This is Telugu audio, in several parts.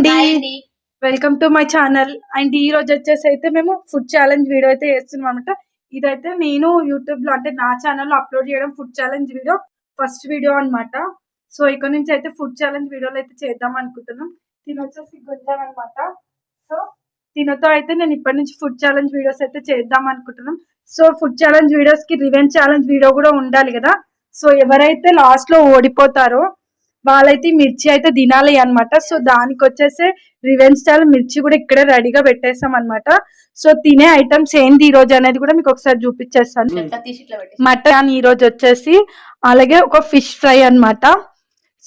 అండి, welcome to my channel. And ఈ రోజు వచ్చేసి అయితే మేము ఫుడ్ ఛాలెంజ్ వీడియో అయితే చేస్తున్నాం అనమాట. ఇదైతే నేను యూట్యూబ్ లో అంటే నా ఛానల్లో అప్లోడ్ చేయడం food challenge video first video అనమాట. సో ఇక్కడ నుంచి అయితే ఫుడ్ ఛాలెంజ్ వీడియోలు అయితే చేద్దాం అనుకుంటున్నాం. దీని వచ్చేసి గుంజాం అనమాట. సో దీనితో అయితే నేను ఇప్పటి నుంచి ఫుడ్ ఛాలెంజ్ వీడియోస్ అయితే చేద్దాం అనుకుంటున్నాం. సో ఫుడ్ ఛాలెంజ్ వీడియోస్ కి రివెంజ్ ఛాలెంజ్ వీడియో కూడా ఉండాలి కదా. సో ఎవరైతే లాస్ట్ లో ఓడిపోతారో వాళ్ళైతే మిర్చి అయితే తినాలి అనమాట. సో దానికి వచ్చేసి రివెంజ్ స్టైల్ మిర్చి కూడా ఇక్కడే రెడీగా పెట్టేస్తాం అనమాట. సో తినే ఐటమ్స్ ఏంది ఈ రోజు అనేది కూడా మీకు ఒకసారి చూపించేస్తాను. మటన్ ఈ రోజు వచ్చేసి, అలాగే ఒక ఫిష్ ఫ్రై అనమాట.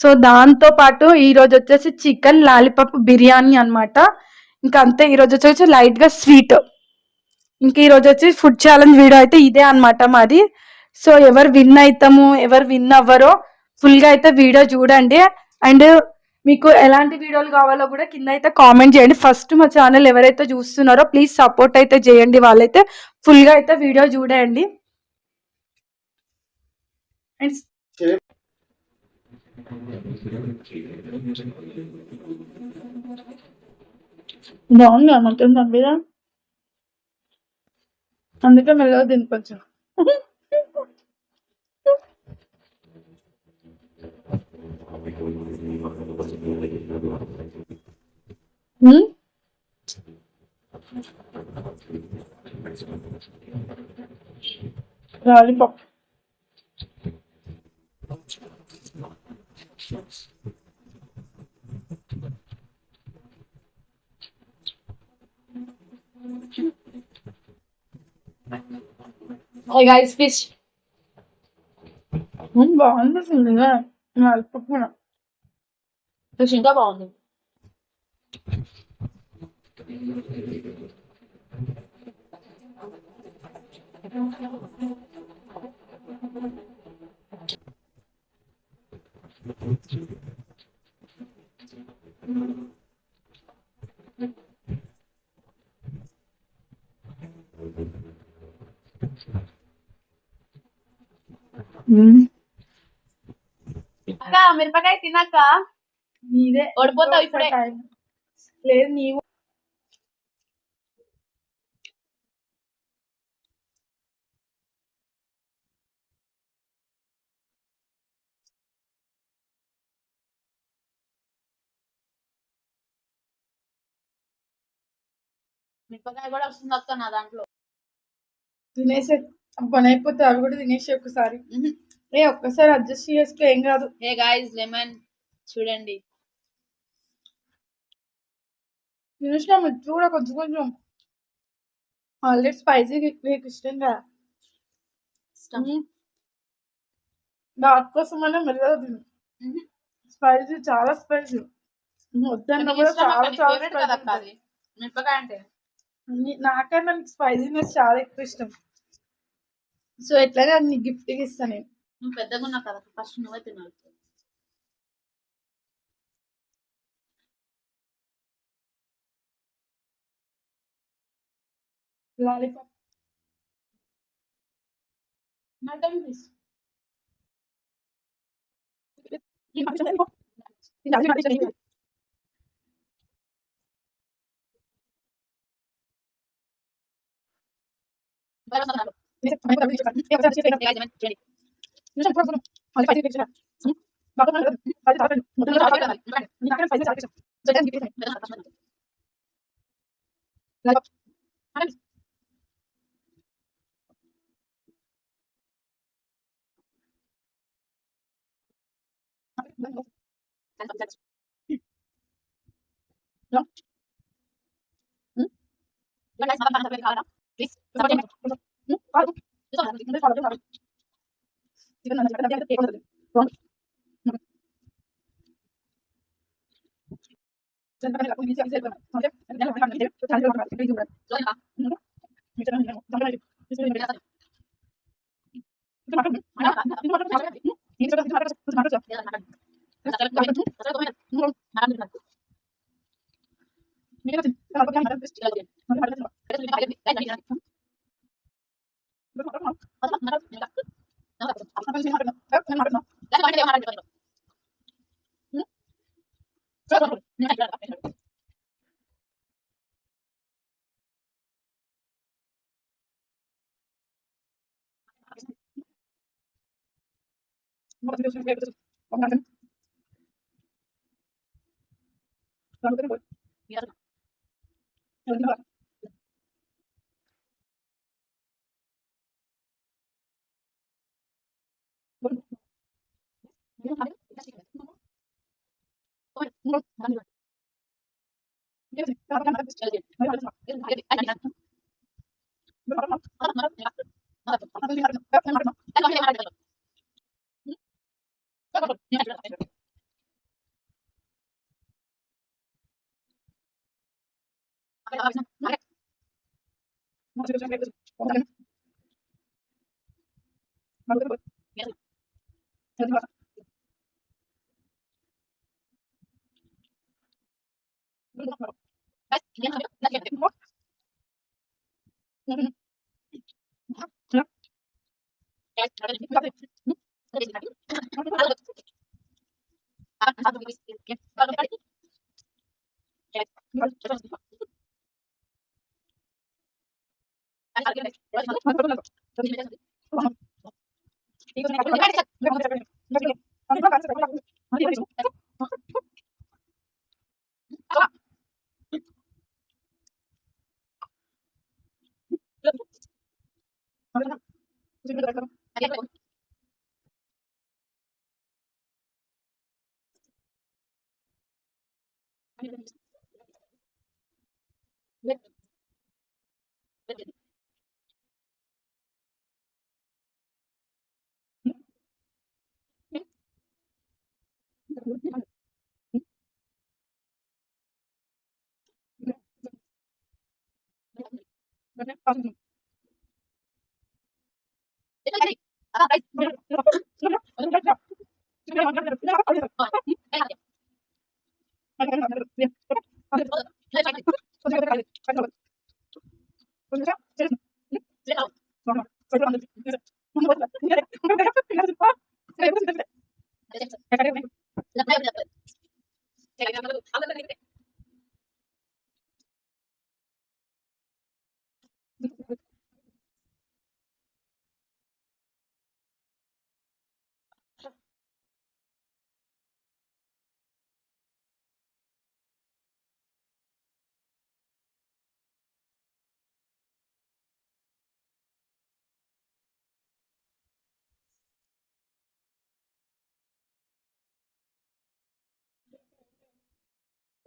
సో దాంతో పాటు ఈ రోజు వచ్చేసి చికెన్ లాలీపాప్ బిర్యానీ అనమాట. ఇంకా అంతే. ఈ రోజు వచ్చేసి లైట్ గా స్వీట్. ఇంకా ఈ రోజు వచ్చి ఫుడ్ ఛాలెంజ్ వీడియో అయితే ఇదే అనమాట మాది. సో ఎవరు విన్ అవుతాము ఎవరు విన్ అవ్వరో ఫుల్ గా అయితే వీడియో చూడండి. అండ్ మీకు ఎలాంటి వీడియోలు కావాలో కూడా కింద అయితే కామెంట్ చేయండి. ఫస్ట్ మా ఛానల్ ఎవరైతే చూస్తున్నారో ప్లీజ్ సపోర్ట్ అయితే చేయండి. వాళ్ళైతే ఫుల్ గా అయితే వీడియో చూడండి. బాగుంది మొత్తం పంపిదా, అందుకే మెల్లగా తినిపించు. లాలీపాప్ గైస్ ఫిష్ బాగుంది. లాలీపాప్ ఫిష్ ఇంకా బాగుంది. మిరపకాయ తిన్నాక నీదే ఓడిపోతావు ఇప్పుడే. లేదు నీవు మిరపకాయ కూడా వస్తుంది అక్క నా దాంట్లో. తినేసే పని అయిపోతే అవి కూడా తినేసి ఒక్కసారి ఒక్కసారి అడ్జస్ట్ చేసుకో, ఏం కాదు. ఏ గాయ్స్ లెమన్ చూడండి తినేసినా మిర్చి కూడా కొంచెం కొంచెం. ఆల్రెడీ స్పైసీ మీకు ఇష్టం కదా, దాని కోసం అనే మెల్లగా తిను. స్పైసీ చాలా స్పైసీ వద్దన్న కూడా చాలా చాలా మిరపకాయ అంటే నాకన్నా నీకు స్పైసీనెస్ చాలా ఎక్కువ ఇష్టం. సో ఎట్లానే అది నీకు గిఫ్ట్ ఇస్తాను నేను. నువ్వు పెద్దగా ఉన్నావు కదా, ఫస్ట్ నువ్వే తినాలి. లాలీపాప్ మటన్ పీస్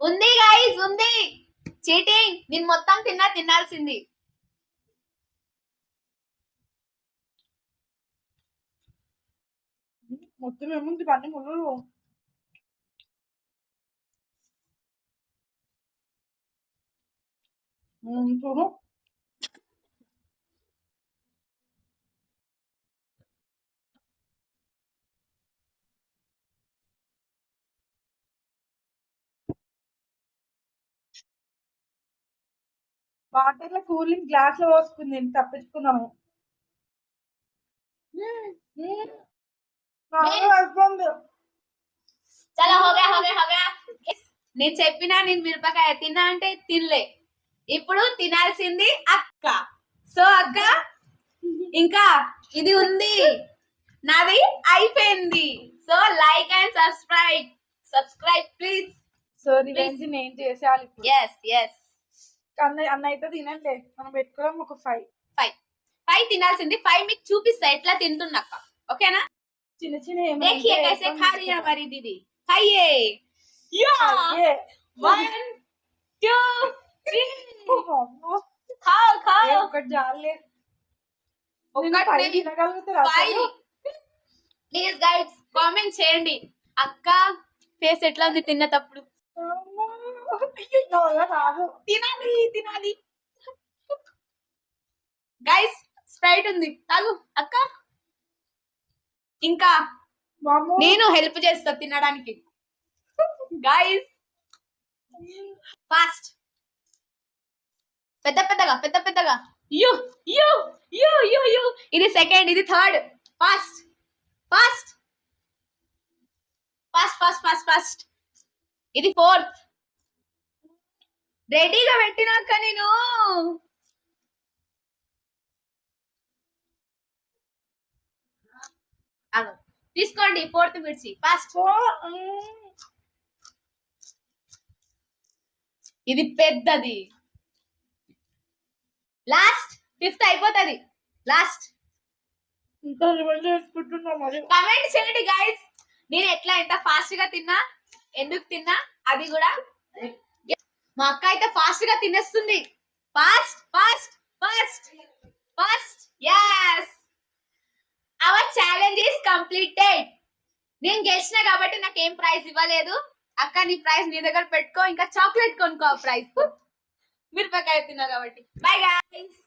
ఉంది గైస్ ఉంది చీటింగ్ నేను మొత్తం తినాల్సింది మొత్తం ఏముంది పని ముళ్ళు చూడు వాటర్ లో కూలింగ్ గ్లాస్ లో పోసుకుంది తప్పించుకున్నాము చలో హోగా నేను చెప్పినా నేను మిరపకాయ తిన్నా అంటే తినలే ఇప్పుడు తినాల్సింది అక్క సో అక్క ఇంకా ఇది ఉంది నాది అయిపోయింది so like and subscribe please so revenge నేను చేసేయాలి yes అన్న అయితే తినండి మనం పెట్టుకోవడం ఒక 5 తినాల్సింది 5 మీకు చూపిస్తా ఎట్లా తింటున్నాక ఓకేనా చిన్న చిన్న देखिए कैसे खा रही है हमारी दीदी खाइए या 1 2 3 खाओ ఒకటి జాలే ప్లీజ్ గైడ్స్ కామెంట్ చేయండి అక్క ఫేస్ ఎట్లా ఉంది తిన్నప్పుడు తినాలి గైస్ స్ప్రైట్ ఉంది తాగు అక్క ఇంకా నేను హెల్ప్ చేస్తా తినడానికి గైస్ ఫాస్ట్ పెద్దగా you you you you you ఇది సెకండ్ ఇది థర్డ్ ఫాస్ట్ ఇది ఫోర్త్ రెడీగా పెట్టినాక నేను తీసుకోండి 4th మిర్చి ఫాస్ట్. ఇది పెద్దది. లాస్ట్ 5th అయిపోతుంది. లాస్ట్ ఇంకా రివెంజ్ చేసుకుంటున్నా మరి. కమెంట్ చేయండి గైస్, నేను ఎట్లా ఎంత ఫాస్ట్ గా తిన్నా, ఎందుకు తిన్నా అది కూడా. మా అక్క అయితే ఫాస్ట్ గా తినేస్తుంది. Fast fast fast fast. yes, our challenge is completed. నేను గెలిచిన కాబట్టి నాకు ఏం ప్రైజ్ ఇవ్వలేదు. అక్క నీ ప్రైజ్ నీ దగ్గర పెట్టుకో, ఇంకా చాక్లెట్ కొనుక్కో ప్రైజ్. మిరపకాయ తిన్నా కాబట్టి. Bye guys.